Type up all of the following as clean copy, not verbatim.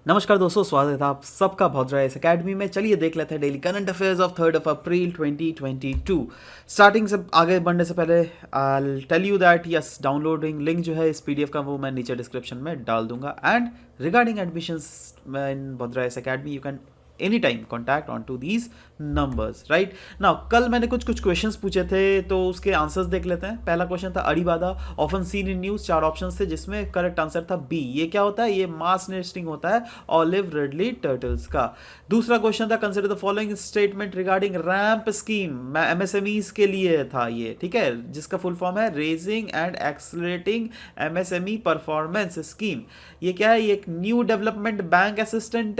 नमस्कार दोस्तों, स्वागत है आप सबका भद्रा इस अकेडमी में। चलिए देख लेते हैं daily current affairs of 3 April 2022। Starting से आगे बढ़ने से पहले I tell you that yes, downloading link जो है इस पीडीएफ का वो मैं नीचे डिस्क्रिप्शन में डाल दूंगा। And regarding admissions in Bhadra IAS academy, you can any time contact on to these numbers. Right now, कल मैंने कुछ क्वेश्चंस पूछे थे तो उसके आंसर्स देख लेते हैं। पहला क्वेश्चन था अड़ीबादा often seen in news, 4 options थे जिसमें करेक्ट आंसर था बी। ये क्या होता है? ये मास नेस्टिंग होता है ऑलिव रिडली टर्टल्स का। दूसरा क्वेश्चन था consider the following statement regarding ramp scheme, MSMEs के लिए था ये, ठीक है, जिसका फुल फॉर्म है raising and accelerating MSME performance scheme. ये क्या है? ये एक new development bank assistant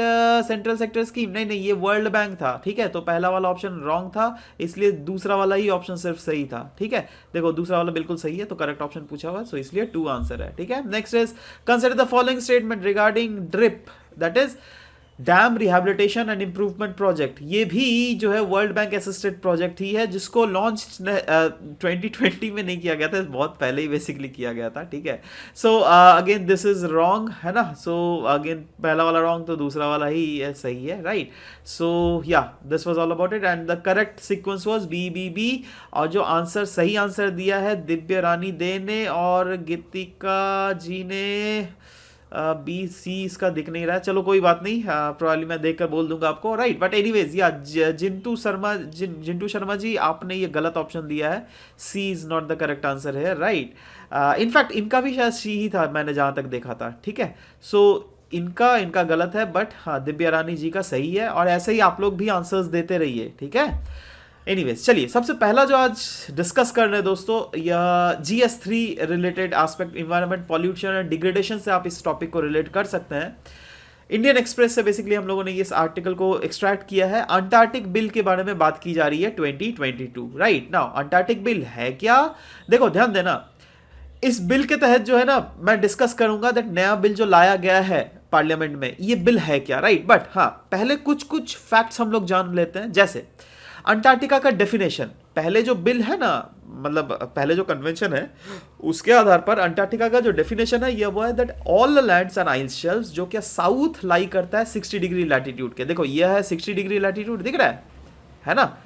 central sector scheme. नहीं, ये वर्ल्ड बैंक था, ठीक है। तो पहला वाला ऑप्शन रॉन्ग था, इसलिए दूसरा वाला ही ऑप्शन सिर्फ सही था, ठीक है। देखो, दूसरा वाला बिल्कुल सही है, तो करेक्ट ऑप्शन पूछा हुआ है, सो इसलिए 2 आंसर है, ठीक है। Next is consider the following statement regarding drip, that is damn rehabilitation and improvement project. ये भी जो है वर्ल्ड बैंक असिस्टेड प्रोजेक्ट ही है, जिसको लॉन्च 2020 में नहीं किया गया था, बहुत पहले ही बेसिकली किया गया था, ठीक है। So again this is wrong, है ना। सो अगेन पहला वाला रॉन्ग, तो दूसरा वाला ही सही है, राइट। सो या this was all about it and the correct sequence was B. और जो आंसर सही आंसर दिया है दिव्य रानी दे ने और गीतिका जी ने, बी सी इसका दिख नहीं रहा है, चलो कोई बात नहीं, प्रोबेबली मैं देखकर बोल दूंगा आपको, राइट। बट एनीवेज या जिंटू शर्मा जी, आपने ये गलत ऑप्शन दिया है, C is not the correct answer है, राइट। इनफैक्ट इनका भी शायद सी ही था, मैंने जहां तक देखा था, ठीक है। सो इनका गलत है, बट हाँ दिव्या रानी जी का सही है। और ऐसे ही आप लोग भी आंसर्स देते रहिए, ठीक है। एनीवेज चलिए, सबसे पहला जो आज डिस्कस कर रहे हैं दोस्तों, यह GS3 related aspect, environment pollution and degradation से आप इस टॉपिक को रिलेट कर सकते हैं। इंडियन एक्सप्रेस से बेसिकली हम लोगों ने इस आर्टिकल को एक्सट्रैक्ट किया है। अंटार्कटिक बिल के बारे में बात की जा रही है 2022, राइट। नाउ अंटार्कटिक बिल है क्या? देखो ध्यान देना, इस बिल के तहत जो है ना, मैं डिस्कस करूंगा दैट नया बिल जो लाया गया है पार्लियामेंट में, ये बिल है क्या, राइट। बट हाँ, पहले कुछ फैक्ट्स हम लोग जान लेते हैं। जैसे अंटार्कटिका का डेफिनेशन, पहले जो बिल है ना, मतलब पहले जो कन्वेंशन है, उसके आधार पर अंटार्कटिका का जो डेफिनेशन है, ये वो है that all the lands and ice shelves जो कि साउथ लाई करता है 60 डिग्री लैटिट्यूड के। देखो ये है 60 डिग्री लैटिट्यूड, दिख रहा है ना।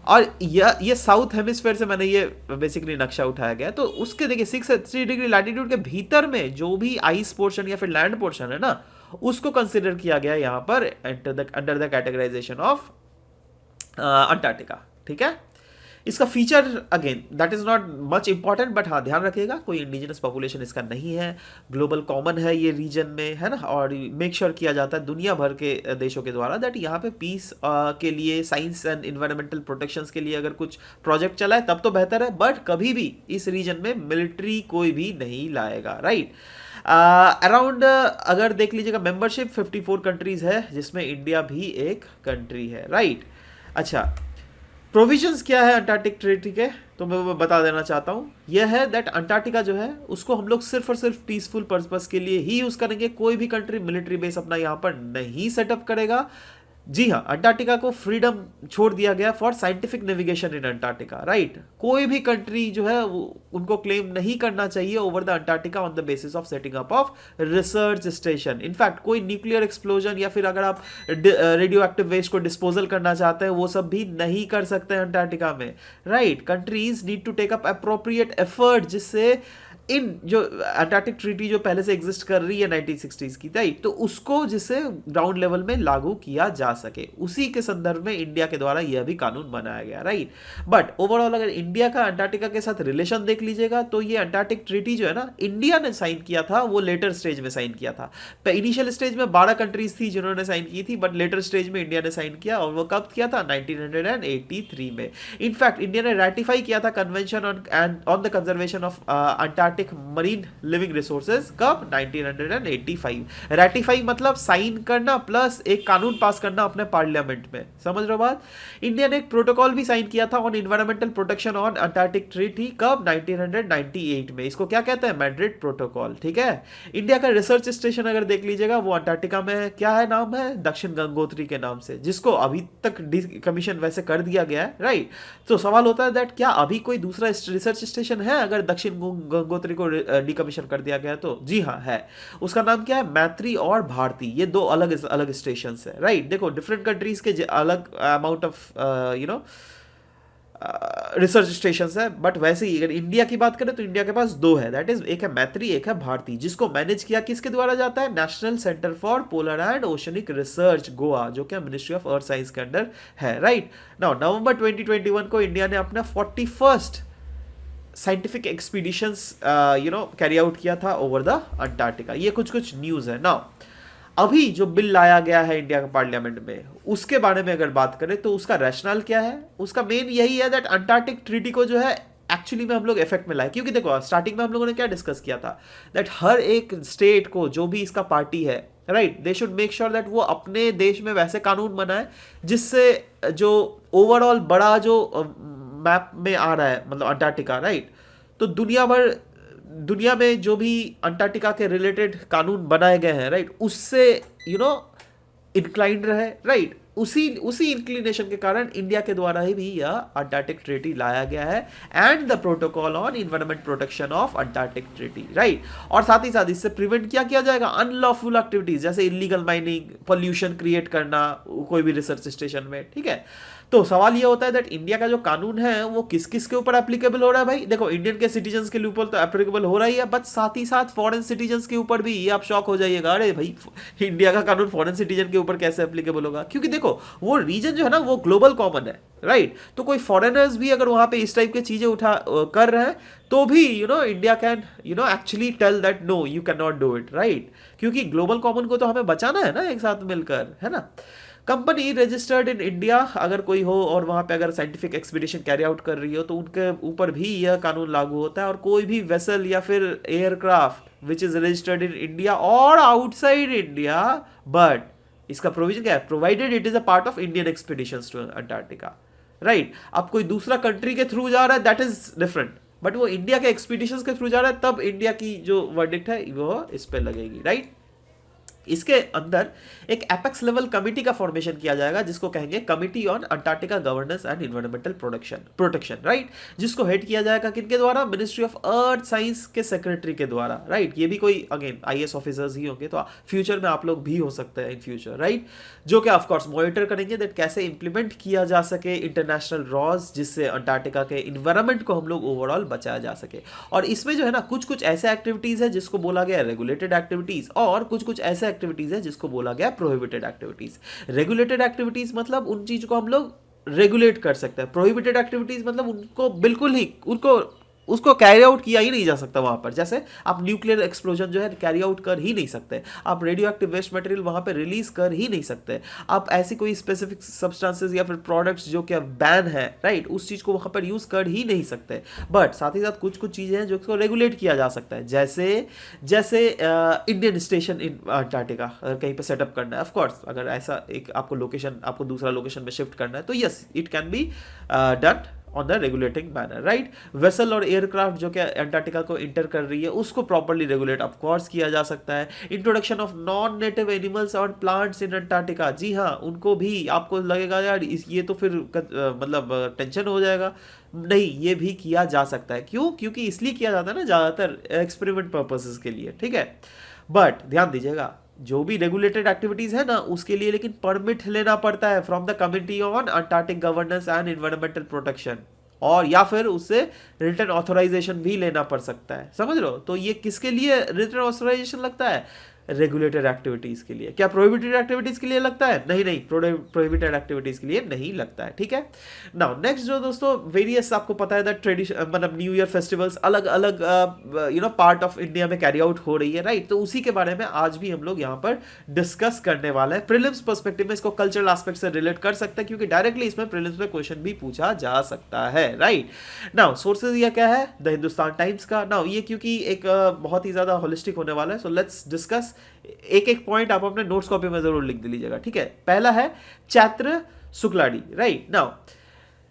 और ये साउथ हेमिस्फेयर से मैंने ये बेसिकली नक्शा उठाया गया, तो उसके देखिए 60 डिग्री लैटिट्यूड के भीतर में जो भी आइस पोर्शन या फिर लैंड पोर्शन है ना, उसको कंसिडर किया गया यहाँ पर under the categorisation of Antarctica, ठीक है। इसका feature again that is not much important, but हाँ ध्यान रखिएगा कोई इंडिजिनस पॉपुलेशन इसका नहीं है, ग्लोबल कॉमन है ये रीजन में, है ना। और मेक श्योर किया जाता है दुनिया भर के देशों के द्वारा दैट यहाँ पे पीस के लिए, साइंस एंड इन्वायरमेंटल प्रोटेक्शंस के लिए अगर कुछ प्रोजेक्ट चला है तब तो बेहतर है, बट कभी भी इस रीजन में मिलिट्री कोई भी नहीं लाएगा, राइट। अराउंड अगर देख लीजिएगा मेंबरशिप 54 कंट्रीज है, जिसमें इंडिया भी एक कंट्री है, राइट। अच्छा, प्रोविजंस क्या है अंटार्कटिक ट्रीटी के, तो मैं वो बता देना चाहता हूँ। यह है दैट अंटार्कटिका जो है उसको हम लोग सिर्फ और सिर्फ पीसफुल पर्पस के लिए ही यूज करेंगे। कोई भी कंट्री मिलिट्री बेस अपना यहाँ पर नहीं सेटअप करेगा। जी हाँ, अंटार्कटिका को फ्रीडम छोड़ दिया गया for scientific navigation in Antarctica, right. कोई भी कंट्री जो है उनको क्लेम नहीं करना चाहिए over the Antarctica on the basis of setting up of research station. In fact कोई न्यूक्लियर एक्सप्लोजन या फिर अगर आप रेडियो एक्टिव वेस्ट को डिस्पोजल करना चाहते हैं, वो सब भी नहीं कर सकते हैं अंटार्कटिका में, right. Countries need to take up appropriate effort, जिससे इन जो अंटार्कटिक ट्रीटी जो पहले से एग्जिस्ट कर रही है 1960s की, राइट, तो उसको जिसे ग्राउंड लेवल में लागू किया जा सके, उसी के संदर्भ में इंडिया के द्वारा यह भी कानून बनाया गया, राइट। बट ओवरऑल अगर इंडिया का अंटार्कटिका के साथ रिलेशन देख लीजिएगा, तो ये अंटार्कटिक ट्रीटी जो है ना, इंडिया ने साइन किया था, वो लेटर स्टेज में साइन किया था। इनिशियल स्टेज में 12 कंट्रीज थी जिन्होंने साइन की थी, बट लेटर स्टेज में इंडिया ने साइन किया, और वो कब किया था? 1983 में। इनफैक्ट इंडिया ने रेटिफाई किया था convention on the conservation of Antarctic marine living resources, कब? 1985। रेटिफाई मतलब साइन करना प्लस एक कानून पास करना अपने पार्लियामेंट में, समझ रहे हो बात। इंडिया ने एक प्रोटोकॉल भी साइन किया था on environmental protection on Antarctic treaty, कब? 1998 में। इसको क्या कहते हैं? मैड्रिड प्रोटोकॉल, ठीक है। इंडिया का रिसर्च स्टेशन अगर देख लीजिएगा, वो अंटार्कटिका में क्या है, नाम है दक्षिण गंगोत्री के नाम से, जिसको अभी तक कमीशन वैसे कर दिया गया है, राइट। तो सवाल होता है दैट क्या अभी कोई दूसरा रिसर्च स्टेशन है अगर दक्षिण गंगोत्री ब्रह्मपुत्री को डिकमीशन कर दिया गया? तो जी हाँ है। उसका नाम क्या है? मैत्री और भारती। ये दो अलग अलग स्टेशन है, राइट। देखो डिफरेंट कंट्रीज के अलग amount of you know research station है, बट वैसे ही अगर इंडिया की बात करें तो इंडिया के पास दो है, दैट इज एक है मैत्री, एक है भारती, जिसको मैनेज किया किसके द्वारा जाता है? National centre for polar and oceanic research, Goa, जो कि मिनिस्ट्री ऑफ अर्थ साइंस के अंडर है, राइट। नाउ नवंबर 2021 को इंडिया ने अपना 41st scientific expeditions carry out किया था ओवर द अंटार्कटिका। ये कुछ न्यूज है। नाउ अभी जो बिल लाया गया है इंडिया के पार्लियामेंट में, उसके बारे में अगर बात करें तो उसका रैशनल क्या है? उसका मेन यही है दैट अंटार्कटिक ट्रीटी को जो है एक्चुअली में हम लोग इफेक्ट में लाए। क्योंकि देखो स्टार्टिंग में हम लोगों ने क्या डिस्कस किया था, दैट हर एक स्टेट को जो भी इसका पार्टी है, right, they should make sure that वो अपने देश में वैसे कानून बनाए जिससे जो ओवरऑल बड़ा जो मैप में आ रहा है, मतलब अंटार्कटिका, राइट, तो दुनिया में जो भी अंटार्कटिका के रिलेटेड कानून बनाए गए हैं, राइट, उससे इंक्लाइंड रहे, राइट। उसी इंक्लिनेशन के कारण इंडिया के द्वारा ही भी यह अंटार्कटिक ट्रीटी लाया गया है, and the protocol on environment protection of Antarctic treaty, right. और साथ ही साथ इससे प्रिवेंट क्या किया जाएगा? अनलॉफुल एक्टिविटीज जैसे इलीगल माइनिंग, पोल्यूशन क्रिएट करना कोई भी रिसर्च स्टेशन में, ठीक है। तो सवाल ये होता है दैट इंडिया का जो कानून है वो किस किस के ऊपर एप्लीकेबल हो रहा है? भाई देखो इंडियन के सिटीजन्स के ऊपर तो एप्लीकेबल हो रहा ही है, बट साथ ही साथ फॉरेन सिटीजन्स के ऊपर भी। ये आप शॉक हो जाइएगा, अरे भाई इंडिया का कानून फॉरेन सिटीजन के ऊपर कैसे एप्लीकेबल होगा? क्योंकि देखो वो रीजन जो है ना वो ग्लोबल कॉमन है, राइट। तो कोई फॉरेनर्स भी अगर वहां पे इस टाइप की चीजें कर रहे हैं तो भी India can actually tell that no you can not do it, right. क्योंकि ग्लोबल कॉमन को तो हमें बचाना है ना एक साथ मिलकर, है ना। कंपनी रजिस्टर्ड इन इंडिया अगर कोई हो और वहां पे अगर साइंटिफिक एक्सपीडिशन कैरी आउट कर रही हो तो उनके ऊपर भी यह कानून लागू होता है। और कोई भी वेसल या फिर aircraft which is registered in India और आउटसाइड इंडिया, बट इसका प्रोविजन क्या है? Provided it is a part of Indian expeditions to Antarctica, right. अब कोई दूसरा कंट्री के थ्रू जा रहा है दैट इज डिफरेंट, बट वो इंडिया के एक्सपीडिशंस के थ्रू जा रहा है तब इंडिया की जो वर्डिक्ट है वो इस पे लगेगी, राइट। इसके अंदर एक एपेक्स लेवल कमिटी का फॉर्मेशन किया जाएगा जिसको कहेंगे committee on Antarctica governance and environmental protection, right, जिसको हेड किया जाएगा किनके द्वारा? मिनिस्ट्री ऑफ अर्थ साइंस के सेक्रेटरी के द्वारा, राइट। ये भी कोई अगेन आईएएस ऑफिसर्स ही होंगे, तो फ्यूचर में आप लोग भी हो सकते हैं इन फ्यूचर, राइट, जो कि ऑफकोर्स मॉनिटर करेंगे दैट कैसे इंप्लीमेंट किया जा सके इंटरनेशनल लॉज, जिससे अंटार्कटिका के इन्वायरमेंट को हम लोग ओवरऑल बचाया जा सके। और इसमें जो है ना कुछ ऐसे एक्टिविटीज है जिसको बोला गया रेगुलेटेड एक्टिविटीज, और कुछ ऐसे एक्टिविटीज है जिसको बोला गया प्रोहिबिटेड एक्टिविटीज। रेगुलेटेड एक्टिविटीज मतलब उन चीज को हम लोग रेगुलेट कर सकते हैं। प्रोहिबिटेड एक्टिविटीज मतलब उनको बिल्कुल ही उसको कैरी आउट किया ही नहीं जा सकता वहां पर। जैसे आप न्यूक्लियर एक्सप्लोजन जो है कैरी आउट कर ही नहीं सकते, आप रेडियो एक्टिव वेस्ट मटेरियल वहां पर रिलीज कर ही नहीं सकते, आप ऐसी कोई स्पेसिफिक सब्सटेंसेस या फिर प्रोडक्ट्स जो कि बैन है, राइट, उस चीज को वहां पर यूज कर ही नहीं सकते। बट साथ ही साथ कुछ चीजें हैं जो इसको रेगुलेट किया जा सकता है, जैसे इंडियन स्टेशन इन अंटार्कटिका अगर कहीं पे सेटअप करना है, ऑफकोर्स अगर ऐसा एक आपको दूसरा लोकेशन में शिफ्ट करना है तो yes it can be done on the regulating manner, right. Vessel और एयरक्राफ्ट जो कि अंटार्कटिका को इंटर कर रही है उसको प्रॉपर्ली रेगुलेट ऑफ कोर्स किया जा सकता है। Introduction of non native animals और प्लांट्स इन अंटार्कटिका, जी हाँ, उनको भी आपको लगेगा यार ये तो फिर मतलब टेंशन हो जाएगा, नहीं, ये भी किया जा सकता है। क्यों? क्योंकि इसलिए किया जाता है ना ज़्यादातर एक्सपेरिमेंट पर्पसेस के लिए, ठीक है। बट ध्यान दीजिएगा जो भी रेगुलेटेड एक्टिविटीज है ना उसके लिए लेकिन परमिट लेना पड़ता है from the committee on Antarctic governance and environmental protection, और या फिर उससे रिटर्न ऑथराइजेशन भी लेना पड़ सकता है, समझ लो। तो ये किसके लिए रिटर्न ऑथराइजेशन लगता है? रेगुलेटेड एक्टिविटीज के लिए। क्या प्रोहिबिटेड एक्टिविटीज के लिए लगता है? नहीं, प्रोहिबिटेड एक्टिविटीज के लिए नहीं लगता है, ठीक है। नाउ नेक्स्ट जो दोस्तों वेरियस आपको पता है दैट ट्रेडिशन मतलब न्यू ईयर फेस्टिवल्स अलग अलग पार्ट ऑफ इंडिया में कैरी आउट हो रही है, राइट। तो उसी के बारे में आज भी हम लोग यहाँ पर डिस्कस करने वाले हैं। प्रीलिम्स पर्सपेक्टिव में इसको कल्चरल एस्पेक्ट से रिलेट कर सकते हैं क्योंकि डायरेक्टली इसमें प्रीलिम्स में क्वेश्चन भी पूछा जा सकता है, राइट। नाउ सोर्सेज ये क्या है? द हिंदुस्तान टाइम्स का। नाउ ये क्योंकि एक बहुत ही ज्यादा होलिस्टिक होने वाला है, सो लेट्स डिस्कस। एक पॉइंट आप अपने नोट्स कॉपी में जरूर लिख लीजिएगा, ठीक है। पहला है चैत्र शुक्लाडी, राइट। नाउ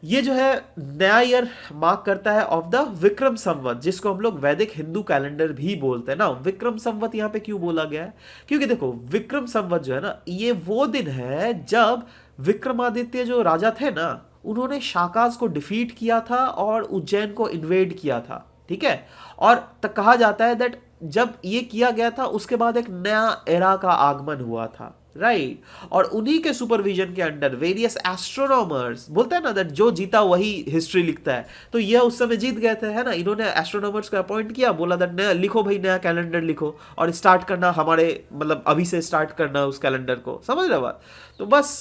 ये जो है नया ईयर मार्क करता है ऑफ द विक्रम संवत, जिसको हम लोग वैदिक हिंदू कैलेंडर भी बोलते हैं ना। विक्रम संवत यहां पे क्यों बोला गया है? क्योंकि देखो विक्रम संवत जो है ना ये वो दिन है जब विक्रमादित्य जो राजा थे ना उन्होंने शाकाज को डिफीट किया था और उज्जैन को इन्वेड किया था, ठीक है। और तक कहा जाता है दैट जब ये किया गया था उसके बाद एक नया एरा का आगमन हुआ था, राइट। और उन्हीं के सुपरविजन के अंडर वेरियस एस्ट्रोनॉमर्स, बोलते हैं ना दैट जो जीता वही हिस्ट्री लिखता है, तो ये उस समय जीत गए थे, है ना। इन्होंने एस्ट्रोनॉमर्स को अपॉइंट किया, बोला दैट नया लिखो भाई, नया कैलेंडर लिखो और स्टार्ट करना हमारे मतलब अभी से स्टार्ट करना उस कैलेंडर को, समझ रहे बात। तो बस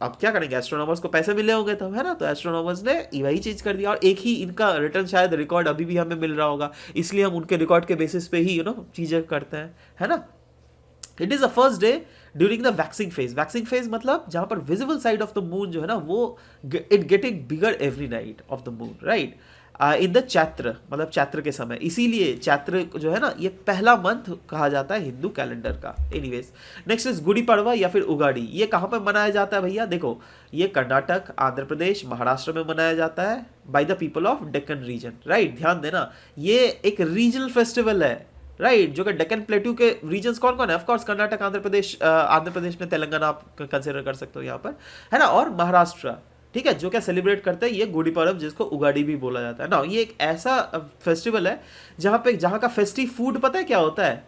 अब क्या करेंगे, एस्ट्रोनॉमर्स को पैसे मिले होंगे तब, है ना। तो एस्ट्रोनॉमर्स ने वही चीज कर दिया और एक ही इनका रिटर्न शायद रिकॉर्ड अभी भी हमें मिल रहा होगा, इसलिए हम उनके रिकॉर्ड के बेसिस पे ही चीजें करते हैं, है ना। It is the first day during the waxing phase. Waxing phase मतलब जहां पर visible side of the moon जो है ना वो it getting bigger every night of the moon, right. In the Chaitra मतलब चैत्र के समय, इसीलिए चैत्र जो है ना ये पहला मंथ कहा जाता है हिंदू कैलेंडर का। Anyways, next is Gudi Padwa या फिर उगाड़ी। ये कहाँ पर मनाया जाता है भैया, देखो ये कर्नाटक, आंध्र प्रदेश, महाराष्ट्र में मनाया जाता है by the people of Deccan region, right. ध्यान देना ये एक रीजनल फेस्टिवल है, राइट, जो कि डेक्कन प्लेट्यू के रीजन्स कौन कौन है, ऑफ कोर्स कर्नाटक, आंध्र प्रदेश में तेलंगाना आप कंसिडर कर सकते हो यहाँ पर, है ना, और महाराष्ट्र, ठीक है, जो क्या सेलिब्रेट करते हैं ये गुड़ी पर्व, जिसको उगाड़ी भी बोला जाता है ना। ये एक ऐसा फेस्टिवल है जहाँ का फेस्टिव फूड पता है क्या होता है,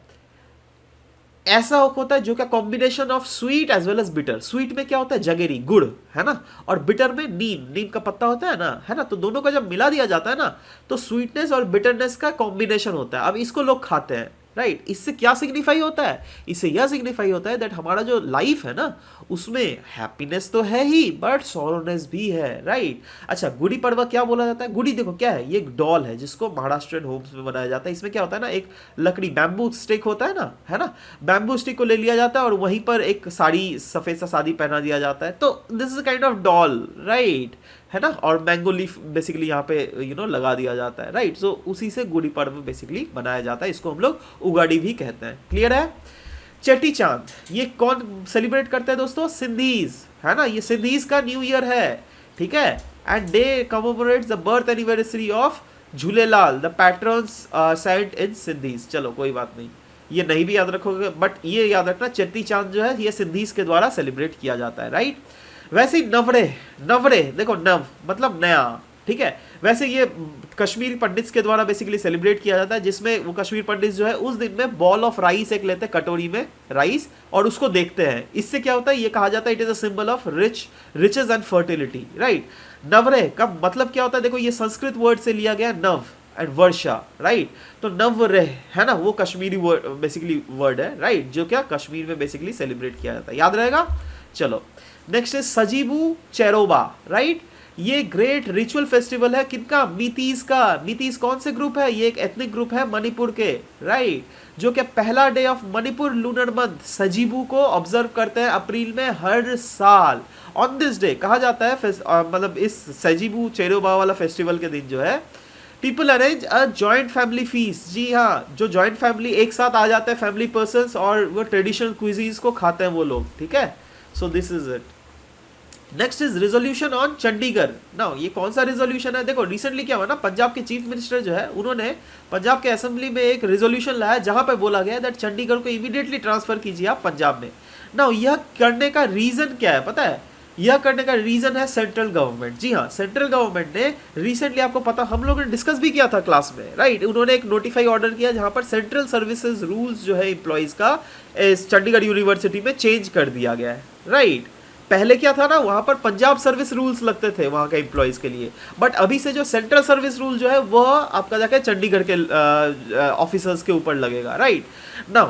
ऐसा होता है जो क्या combination of sweet as well as bitter. Sweet में क्या होता है, जगेरी गुड़, है ना, और बिटर में नीम का पत्ता होता है ना, है ना। तो दोनों का जब मिला दिया जाता है ना तो स्वीटनेस और बिटरनेस का कॉम्बिनेशन होता है। अब इसको लोग खाते हैं, राइट। इससे क्या सिग्निफाई होता है, इससे यह सिग्निफाई होता है दैट हमारा जो लाइफ है ना उसमें हैप्पीनेस तो है ही बट सॉरोनेस भी है, राइट। अच्छा, गुड़ी पड़वा क्या बोला जाता है, गुड़ी देखो क्या है, ये एक डॉल है जिसको महाराष्ट्रियन होम्स में बनाया जाता है। इसमें क्या होता है ना, एक लकड़ी बैम्बू स्टिक होता है ना, है ना, बैम्बू स्टिक को ले लिया जाता है और वहीं पर एक साड़ी, सफेद सा साड़ी पहना दिया जाता है, तो this is kind of doll, right, है ना। और मैंगो लीफ बेसिकली यहाँ पे लगा दिया जाता है, राइट। सो उसी से गुड़ी पर्व बेसिकली बनाया जाता है, इसको हम लोग उगाड़ी भी कहते हैं, क्लियर है। चेटी चांद ये कौन सेलिब्रेट करते हैं दोस्तों, सिंधीज, है ना। ये सिंधीज का न्यू ईयर है, ठीक है, and day commemorates the birth anniversary of Jhulelal the patrons saint in Sindhis. चलो कोई बात नहीं, ये नहीं भी याद रखोगे बट ये याद रखना चेटी चांद जो है ये सिंधीज के द्वारा सेलिब्रेट किया जाता है, राइट। वैसे ही नवरे देखो, नव मतलब नया, ठीक है। वैसे ये कश्मीरी पंडित्स के द्वारा बेसिकली सेलिब्रेट किया जाता है, जिसमें वो कश्मीर पंडित जो है उस दिन में बॉल ऑफ राइस एक लेते हैं, कटोरी में राइस, और उसको देखते हैं। इससे क्या होता है, ये कहा जाता है it is a symbol of riches and fertility, right. Navreh का मतलब क्या होता है, देखो ये संस्कृत वर्ड से लिया गया, नव एंड वर्षा, राइट। तो नवरेह है ना, वो कश्मीरी वर्ड बेसिकली वर्ड है, राइट, जो क्या कश्मीर में बेसिकली सेलिब्रेट किया जाता है, याद रहेगा। चलो next is Sajibu Cheiraoba, right. ये ग्रेट रिचुअल फेस्टिवल है किनका, मीतीज का। मीतीज कौन से ग्रुप है, ये एक एथनिक ग्रुप है मणिपुर के, राइट, जो कि पहला day of Manipur lunar month Sajibu को ऑब्जर्व करते हैं अप्रैल में हर साल। ऑन दिस डे कहा जाता है मतलब इस सजीबू चेरोबा वाला फेस्टिवल के दिन जो है people arrange a joint family feast. जी हाँ, जो जॉइंट फैमिली एक साथ आ जाते हैं फैमिली पर्सन्स और वो ट्रेडिशनल क्विजीज को खाते हैं वो लोग, ठीक है। So this is it. Next is resolution on Chandigarh. Now ये कौन सा रिजोल्यूशन है, देखो रिसेंटली क्या हुआ ना, पंजाब के चीफ मिनिस्टर जो है उन्होंने पंजाब के असेंबली में एक रिजोल्यूशन लाया जहां पे बोला गया दैट चंडीगढ़ को इमीडिएटली ट्रांसफर कीजिए आप पंजाब में। नाउ यह करने का रीजन क्या है पता है, यह करने का रीजन है सेंट्रल गवर्नमेंट। जी हाँ, सेंट्रल गवर्नमेंट ने रिसेंटली, आपको पता हम लोगों ने डिस्कस भी किया था क्लास में, राइट, उन्होंने एक नोटिफाई ऑर्डर किया जहां पर सेंट्रल सर्विसेज रूल्स जो है एम्प्लॉइज का इस चंडीगढ़ यूनिवर्सिटी में चेंज कर दिया गया है, राइट। पहले क्या था ना, वहां पर पंजाब सर्विस रूल्स लगते थे वहां के एम्प्लॉइज के लिए, बट अभी से जो सेंट्रल सर्विस रूल जो है वह आपका जाके चंडीगढ़ के ऑफिसर्स के ऊपर लगेगा, राइट ना।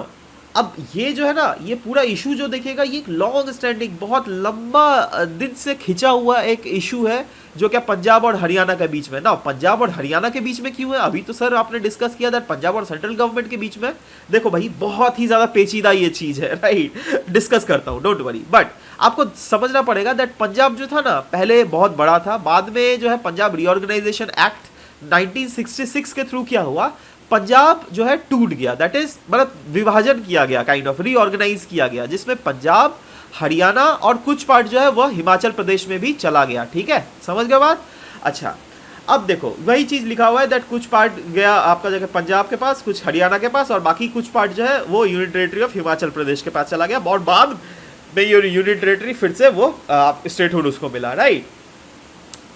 अब ये जो है ना, ये पूरा इशू जो देखिएगा ये एक लॉन्ग स्टैंडिंग, बहुत लंबा दिन से खिंचा हुआ एक इशू है जो क्या पंजाब और हरियाणा के बीच में ना। पंजाब और हरियाणा के बीच में क्यों है, अभी तो सर आपने डिस्कस किया था पंजाब और सेंट्रल गवर्नमेंट के बीच में। देखो भाई बहुत ही ज्यादा पेचीदा ये चीज है, राइट, डिस्कस करता हूँ, डोंट वरी। बट आपको समझना पड़ेगा दैट पंजाब जो था ना पहले बहुत बड़ा था, बाद में जो है पंजाब रीऑर्गेनाइजेशन एक्ट 1966 के थ्रू क्या हुआ, पंजाब जो है टूट गया, दैट इज मतलब विभाजन किया गया, काइंड ऑफ रीऑर्गेनाइज किया गया, जिसमें पंजाब, हरियाणा और कुछ पार्ट जो है वह हिमाचल प्रदेश में भी चला गया, ठीक है, समझ गए बात। अच्छा, अब देखो वही चीज लिखा हुआ है दैट कुछ पार्ट गया आपका जगह पंजाब के पास, कुछ हरियाणा के पास, और बाकी कुछ पार्ट जो है वो union territory of Himachal Pradesh के पास चला गया, और बाद में यूनियन टेरिटरी फिर से वो स्टेटहुड उसको मिला, राइट।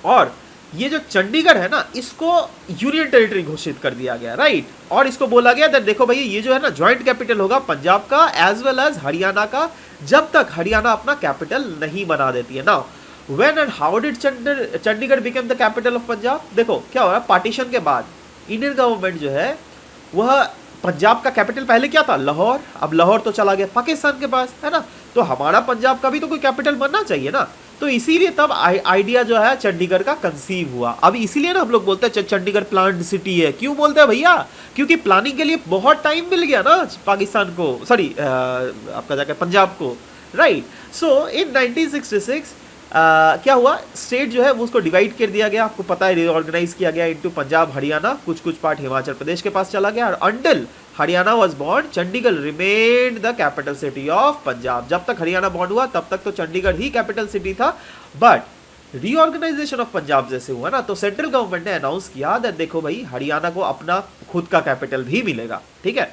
और ये जो चंडीगढ़ है ना, इसको यूनियन टेरिटरी घोषित कर दिया गया, राइट। और इसको बोला गया दैट देखो भैया ये जो है ना ज्वाइंट कैपिटल होगा पंजाब का एज वेल एज हरियाणा का, जब तक हरियाणा अपना कैपिटल नहीं बना देती है। Now when and how did Chandigarh became the capital of Punjab? देखो क्या हो रहा है, पार्टीशन के बाद इंडियन गवर्नमेंट जो है वह पंजाब का कैपिटल पहले क्या था, लाहौर, अब लाहौर तो चला गया पाकिस्तान के पास, है ना, तो हमारा पंजाब का भी तो कोई कैपिटल बनना चाहिए ना। तो इसीलिए तब आइडिया जो है चंडीगढ़ का कंसीव हुआ। अब इसीलिए ना हम लोग बोलते हैं चंडीगढ़ प्लान्ड सिटी है। क्यों बोलते हैं भैया? क्योंकि प्लानिंग के लिए बहुत टाइम मिल गया ना पाकिस्तान को, सॉरी आपका जाकर पंजाब को, राइट। सो इन 1966 क्या हुआ, स्टेट जो है वो उसको डिवाइड कर दिया गया, आपको पता है, रिऑर्गेनाइज किया गया इनटू पंजाब हरियाणा, कुछ कुछ पार्ट हिमाचल प्रदेश के पास चला गया। और until Haryana was born Chandigarh remained the capital city of Punjab. जब तक हरियाणा बॉर्न हुआ तब तक तो चंडीगढ़ ही कैपिटल सिटी था। बट रीऑर्गेनाइजेशन ऑफ पंजाब जैसे हुआ ना, तो सेंट्रल गवर्नमेंट ने अनाउंस किया दैट देखो भाई हरियाणा को अपना खुद का कैपिटल भी मिलेगा, ठीक है।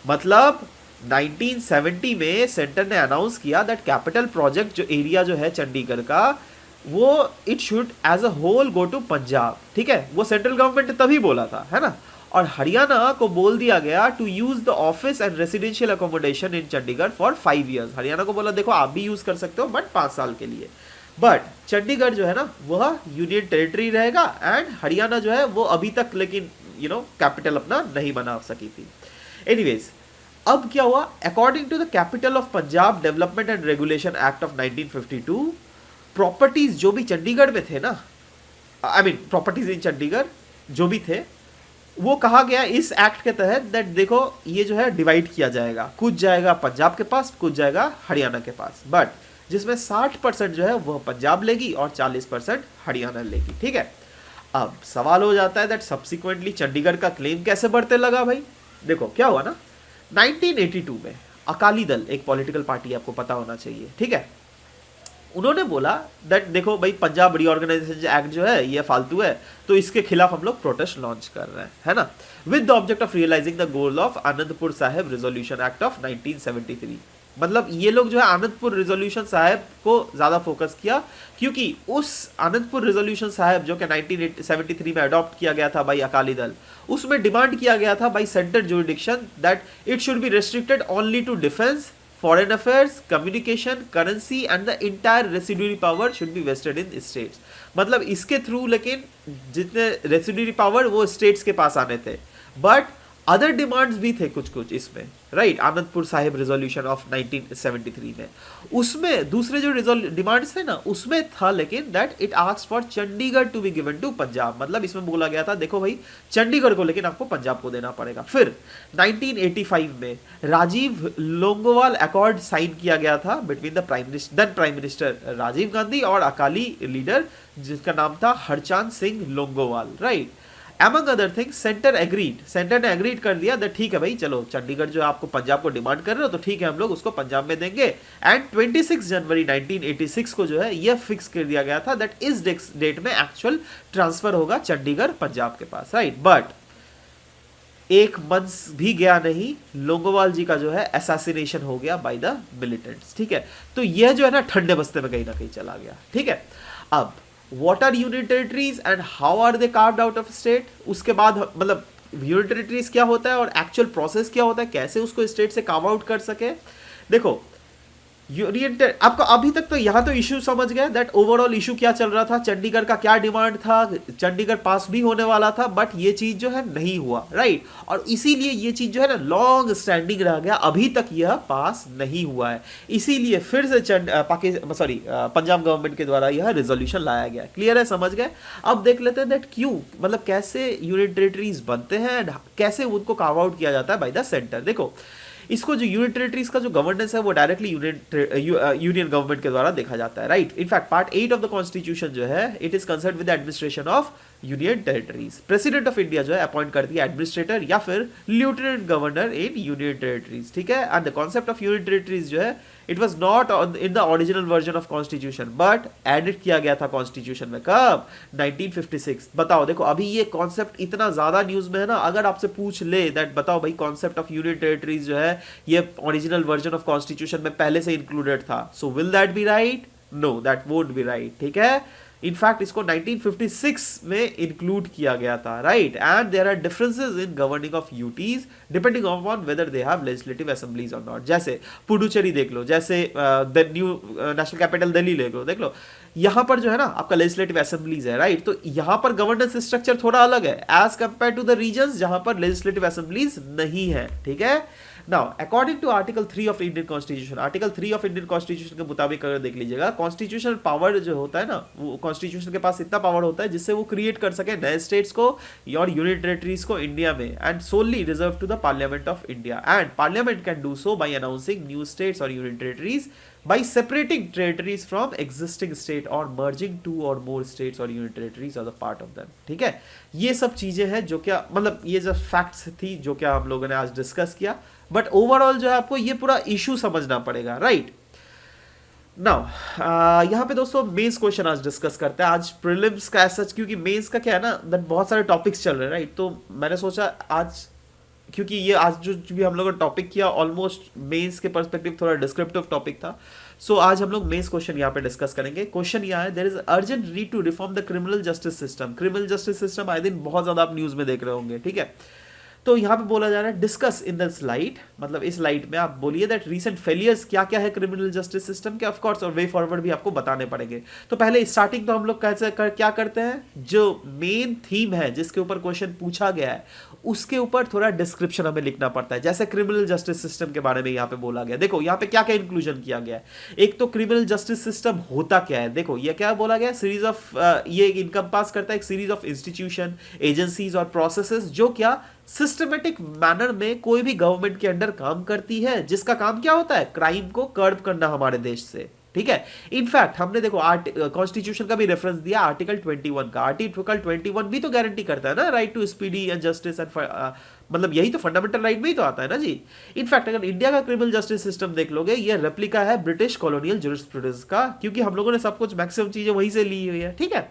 मतलब 1970 में सेंटर ने अनाउंस किया दैट कैपिटल प्रोजेक्ट जो एरिया जो है चंडीगढ़ का, वो it should as a whole go to Punjab, ठीक है। वो सेंट्रल गवर्नमेंट ने तभी बोला था, है ना। और हरियाणा को बोल दिया गया to use the office and residential accommodation in Chandigarh for 5 years। Haryana को बोला देखो आप भी यूज कर सकते हो बट 5 साल के लिए। बट चंडीगढ़ जो है ना वह यूनियन टेरिटरी रहेगा एंड हरियाणा जो है वो अभी तक लेकिन कैपिटल अपना नहीं बना सकी थी। एनीवेज अब क्या हुआ, according to the capital of Punjab development and regulation act of 1952, properties जो भी चंडीगढ़ में थे ना, I mean properties in Chandigarh जो भी थे, वो कहा गया इस एक्ट के तहत दैट देखो ये जो है डिवाइड किया जाएगा, कुछ जाएगा पंजाब के पास, कुछ जाएगा हरियाणा के पास, बट जिसमें 60% जो है वह पंजाब लेगी और 40% हरियाणा लेगी, ठीक है। अब सवाल हो जाता है दैट सब्सिक्वेंटली चंडीगढ़ का क्लेम कैसे बढ़ते लगा भाई। देखो क्या हुआ ना, 1982 में अकाली दल एक पॉलिटिकल पार्टी, आपको पता होना चाहिए, ठीक है। उन्होंने बोला दैट देखो भाई पंजाब रीऑर्गेनाइजेशन एक्ट जो है ये फालतू है, तो इसके खिलाफ हम लोग प्रोटेस्ट लॉन्च कर रहे हैं, है ना, with the object of realising the goal of Anandpur Sahib resolution act of 1973। मतलब ये लोग जो है आनंदपुर रिजोल्यूशन साहिब को ज्यादा फोकस किया, क्योंकि उस आनंदपुर रिजोल्यूशन साहिब जो कि 1973 में अडॉप्ट किया गया था बाई अकाली दल, उसमें डिमांड किया गया था by centre jurisdiction that it should be restricted only to defence, foreign affairs, communication, currency and the entire residuary power should be vested in states। मतलब इसके थ्रू लेकिन जितने रेसिड्यूरी पावर वो स्टेट्स के पास आने थे, बट अदर डिमांड्स भी थे कुछ कुछ इसमें, right. Anandpur Sahib resolution of 1973 में, उसमें दूसरे जो डिमांड्स थे ना उसमें था लेकिन that it asked for Chandigarh to be given to Punjab. मतलब इसमें बोला गया था देखो भाई चंडीगढ़ को लेकिन आपको पंजाब को देना पड़ेगा। फिर 1985 में राजीव लोंगोवाल अकॉर्ड साइन किया गया था between the then prime minister Rajiv Gandhi और अकाली लीडर जिसका नाम था Harchand Singh Longowal, right. Among other things, centre ने एग्रीड कर दिया दैट ठीक है भाई चलो चंडीगढ़ जो आपको पंजाब को डिमांड कर रहे हो तो ठीक है हम लोग उसको पंजाब में देंगे। एंड 26 जनवरी 1986 को जो है यह फिक्स कर दिया गया था दैट इस डेट में एक्चुअल ट्रांसफर होगा चंडीगढ़ पंजाब के पास, राइट। बट एक मंथ भी गया नहीं, लोंगोवाल जी का जो है असैसिनेशन हो गया बाय द मिलिटेंट्स, ठीक है। तो यह जो है ना ठंडे बस्ते में कहीं ना कहीं चला गया, ठीक है। अब what are union territories and how are they carved out of state, उसके बाद मतलब union territories क्या होता है और एक्चुअल प्रोसेस क्या होता है, कैसे उसको स्टेट से कार्व आउट कर सके। देखो यूनियन आपको अभी तक तो यहाँ तो इशू समझ गए दैट ओवरऑल इशू क्या चल रहा था, चंडीगढ़ का क्या डिमांड था, चंडीगढ़ पास भी होने वाला था बट ये चीज जो है नहीं हुआ, राइट। और इसीलिए ये चीज जो है ना लॉन्ग स्टैंडिंग रह गया, अभी तक यह पास नहीं हुआ है, इसीलिए फिर से पंजाब गवर्नमेंट के द्वारा यह रिजोल्यूशन लाया गया। क्लियर है, समझ गए। अब देख लेते हैं दैट क्यों, मतलब कैसे यूनियन टेरिटरीज बनते हैं, कैसे उनको कार्व आउट किया जाता है बाय द सेंटर। देखो इसको जो यूनियन टेरिटरीज का जो गवर्नेंस है वो डायरेक्टली यूनियन गवर्नमेंट के द्वारा देखा जाता है, right. In fact part 8 of the constitution जो है it is concern with the administration of union territories. President of India जो है अपॉइंट करती है एडमिनिस्ट्रेटर या फिर lieutenant governor in union territories, ठीक है। And the concept of union territories जो है it was not in the original version of constitution but edit किया गया था कॉन्स्टिट्यूशन में, कब 1956। बताओ देखो अभी ये कॉन्सेप्ट इतना ज्यादा न्यूज में है ना, अगर आपसे पूछ ले दैट बताओ भाई कॉन्सेप्ट ऑफ यूनियन टेरिटरीज जो है ये ओरिजिनल वर्जन ऑफ कॉन्स्टिट्यूशन में पहले से इंक्लूडेड था, so will that be right? No, that won't be right, ठीक है। इनफैक्ट इसको 1956 में इंक्लूड किया गया था, right. And there are differences in governing of UTs depending on whether they have legislative assemblies और नॉट। जैसे पुडुचेरी देख लो, जैसे the new national capital Delhi देख लो, यहाँ पर जो है ना आपका लेजिस्लेटिव असेंबलीज है, राइट। तो यहाँ पर गवर्नेंस स्ट्रक्चर थोड़ा अलग है as compare to the regions जहाँ पर लेजिस्लेटिव असेंबलीज नहीं है, ठीक है। Now according to article 3 of Indian constitution, article 3 of Indian constitution के मुताबिक अगर देख लीजिएगा, कॉन्स्टिट्यूशनल पावर जो होता है ना, वो कॉन्स्टिट्यूशन के पास इतना पावर होता है जिससे वो क्रिएट कर सके नए स्टेट्स को और यूनियन टेरिटरीज को इंडिया में, and solely reserved to the parliament of India. And parliament can do so by announcing new states और union territories by separating territories from existing state or merging two or more states or union territories as a part of them, ठीक है। ये सब चीजें हैं जो क्या मतलब ये जो फैक्ट्स थी जो क्या हम लोगों ने आज डिस्कस किया, बट ओवरऑल जो है आपको ये पूरा इशू समझना पड़ेगा, राइट। नाउ यहाँ पे दोस्तों मेंस क्वेश्चन आज डिस्कस करते हैं। आज प्रीलिम्स का सच, क्योंकि मेंस का क्या है ना दैट बहुत सारे टॉपिक्स चल रहे हैं, राइट। तो मैंने सोचा आज, क्योंकि ये आज जो भी हम लोगों ने टॉपिक किया ऑलमोस्ट मेंस के पर्सपेक्टिव थोड़ा डिस्क्रिप्टिव टॉपिक था, सो आज हम लोग मेंस क्वेश्चन यहाँ पे डिस्कस करेंगे। क्वेश्चन यहाँ है, there is urgent need to reform the criminal justice system. Criminal justice system आए दिन बहुत ज्यादा आप न्यूज में देख रहे होंगे, ठीक है। तो यहाँ पे बोला जा रहा है डिस्कस इन द स्लाइड, मतलब इस स्लाइड में आप बोलिए दैट रीसेंट फेलियर्स क्या क्या है क्रिमिनल जस्टिस सिस्टम के, ऑफ कोर्स, और वे फॉरवर्ड भी आपको बताने पड़ेंगे। तो पहले स्टार्टिंग तो हम लोग क्या करते हैं, जो मेन थीम है जिसके ऊपर क्वेश्चन पूछा गया है उसके ऊपर थोड़ा डिस्क्रिप्शन हमें लिखना पड़ता है। जैसे क्रिमिनल जस्टिस सिस्टम के बारे में यहाँ पे बोला गया, देखो यहाँ पे क्या क्या इंक्लूजन किया गया है। एक तो क्रिमिनल जस्टिस सिस्टम होता क्या है, देखो ये क्या बोला गया, सीरीज ऑफ ये इनकम्पास करता है एक सीरीज ऑफ इंस्टीट्यूशन, एजेंसीज और प्रोसेसेस जो क्या सिस्टमेटिक मैनर में कोई भी गवर्नमेंट के अंडर काम करती है, जिसका काम क्या होता है, क्राइम को कर्ब करना हमारे देश से, ठीक है। इनफैक्ट हमने देखो कॉन्स्टिट्यूशन का भी रेफरेंस दिया आर्टिकल 21 का। आर्टिकल 21 भी तो गारंटी करता है ना right to speedy and justice and मतलब यही तो फंडामेंटल राइट में ही तो आता है ना जी। इनफैक्ट अगर इंडिया का क्रिमिनल जस्टिस सिस्टम देख लोगे, ये रेप्लिका है ब्रिटिश कॉलोनियल जुरिस्प्रूडेंस का, क्योंकि हम लोगों ने सब कुछ मैक्सिमम चीजें वहीं से ली हुई है, ठीक है।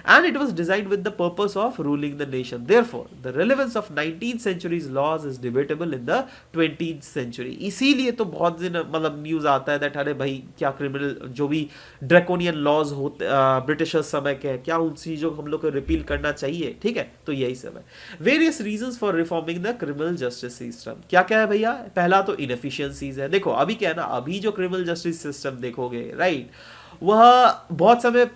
And it was designed with the purpose of ruling the nation. Therefore the relevance of 19th centuries laws is debatable in the 20th century. इसीलिए तो बहुत दिन मतलब न्यूज आता है दैट अरे भाई क्या क्रिमिनल जो भी ड्रैकोनियन लॉज होते ब्रिटिशर्स समय के, क्या उन चीजों को हम लोग को रिपील करना चाहिए, ठीक है। तो यही सब है। Various reasons for reforming the criminal justice system क्या क्या है भैया। पहला तो इनएफिशिएंसीज है। देखो अभी क्या है ना, अभी जो क्रिमिनल जस्टिस सिस्टम देखोगे, राइट, वह बहुत समय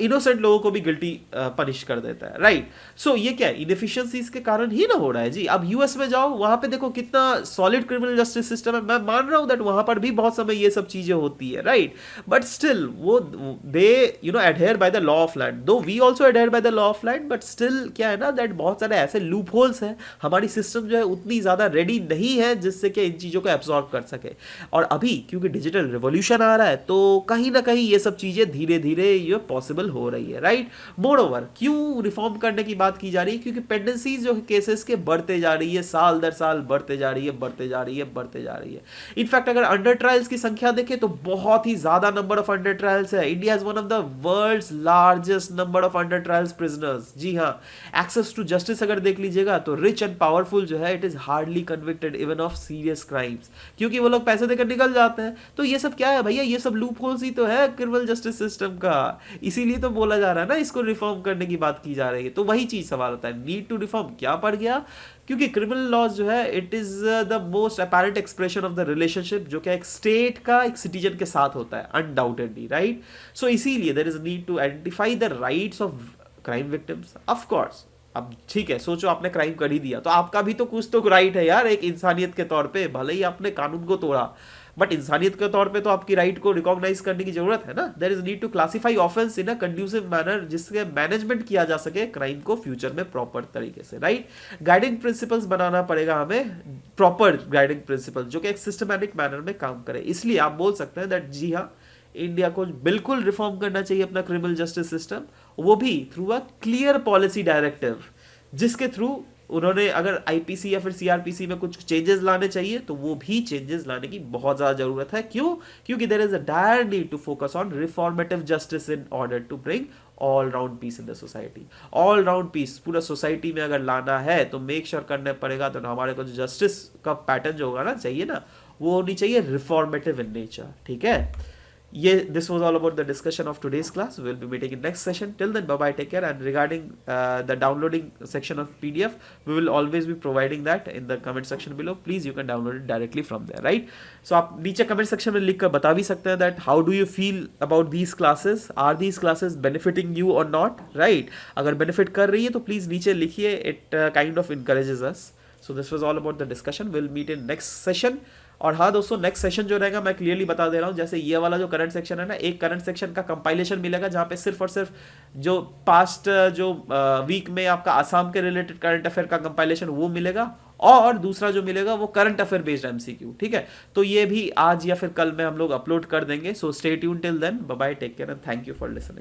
इनोसेंट लोगों को भी गिल्टी पनिश कर देता है, राइट। सो ये क्या है, इनएफिशिएंसीज के कारण ही ना हो रहा है जी। अब यूएस में जाओ, वहां पे देखो कितना सॉलिड क्रिमिनल जस्टिस सिस्टम है। मैं मान रहा हूं दैट वहां पर भी बहुत समय ये सब चीजें होती है, राइट, बट स्टिल वो they adhere by the law of land, though we also adhere by the law of land, but still क्या है ना दैट बहुत सारे ऐसे लूप होल्स हैं। हमारी सिस्टम जो है उतनी ज्यादा रेडी नहीं है जिससे कि इन चीजों को एब्सॉर्ब कर सके। और अभी क्योंकि डिजिटल रिवॉल्यूशन आ रहा है, तो कहीं ना कहीं ये सब चीजें धीरे धीरे ये पॉसिबल हो रही है, राइट। मोर ओवर क्यों रिफॉर्म करने की बात की जा रही है, क्योंकि पेंडेंसीज जो केसेस के बढ़ते जा रही है, साल दर साल बढ़ते जा रही है, बढ़ते जा रही है, बढ़ते जा रही है। इनफैक्ट अगर अंडर ट्रायल्स की संख्या देखें तो बहुत ही ज्यादा नंबर ऑफ अंडर ट्रायल्स है। India is one of the world's largest number of under trials prisoners. जी हाँ, एक्सेस टू जस्टिस अगर देख लीजिएगा तो रिच एंड पावरफुल जो है it is hardly convicted even of serious crimes, क्योंकि वो लोग पैसे देकर निकल जाते हैं। तो ये सब क्या है भैया, ये सब लूप होल्स ही तो है क्रिमिनल जस्टिस सिस्टम का। इसीलिए तो बोला जा रहा है ना, इसको रिफॉर्म करने की बात की जा रही है। तो वही चीज सवाल होता है, नीड टू रिफॉर्म क्या पड़ गया, क्योंकि क्रिमिनल लॉज जो है it is the most apparent expression of the relationship जो कि एक स्टेट का एक सिटीजन के साथ होता है अनडाउटेडली, राइट। सो इसीलिए there is need to identify the rights of crime victims. Of course अब ठीक है, सोचो आपने क्राइम कर ही दिया तो आपका भी तो कुछ तो राइट है यार, एक इंसानियत के तौर पे, भले ही आपने कानून को तोड़ा, बट इंसानियत के तौर पे तो आपकी राइट को रिकॉग्नाइज करने की जरूरत है ना। There is need to classify offence in a conducive manner, जिससे मैनेजमेंट किया जा सके क्राइम को फ्यूचर में प्रॉपर तरीके से, राइट। गाइडिंग प्रिंसिपल्स बनाना पड़ेगा हमें, प्रॉपर गाइडिंग प्रिंसिपल जो कि एक सिस्टमैटिक मैनर में काम करे। इसलिए आप बोल सकते हैं दैट जी हाँ, इंडिया को बिल्कुल रिफॉर्म करना चाहिए अपना क्रिमिनल जस्टिस सिस्टम, वो भी through a clear policy directive, जिसके थ्रू उन्होंने अगर आईपीसी या फिर सीआरपीसी में कुछ चेंजेस लाने चाहिए तो वो भी चेंजेस लाने की बहुत ज्यादा जरूरत है। क्यों? क्योंकि there is a dire need to focus on reformative justice in order to bring all round peace in the society. All round peace पूरा सोसाइटी में अगर लाना है तो मेक श्योर करना पड़ेगा, तो हमारे को जो जस्टिस का पैटर्न जो होगा ना चाहिए ना, वो होनी चाहिए रिफॉर्मेटिव इन नेचर, ठीक है। ये this was all about the discussion of today's class. We'll be meeting in next session. Till then, bye bye, take care. And regarding the downloading section of PDF, we will always be providing that in the comment section below. Please, you can download it directly from there, right? So आप नीचे comment section में लिख कर बता भी सकते हैं that how do you feel about these classes? Are these classes benefiting you or not, right? अगर benefit कर रही है तो please नीचे लिखिए. It kind of encourages us. So this was all about the discussion. We'll meet in next session. और हाँ दोस्तों, नेक्स्ट सेशन जो रहेगा मैं क्लियरली बता दे रहा हूँ, जैसे ये वाला जो करंट सेक्शन है ना, एक करंट सेक्शन का कंपाइलेशन मिलेगा जहाँ पे सिर्फ और सिर्फ जो पास्ट जो वीक में आपका आसाम के रिलेटेड करंट अफेयर का कंपाइलेशन वो मिलेगा, और दूसरा जो मिलेगा वो करंट अफेयर बेस्ड एमसीक्यू, ठीक है? तो ये भी आज या फिर कल में हम लोग अपलोड कर देंगे. So stay tune till then. Bye bye, take care and thank you for listening.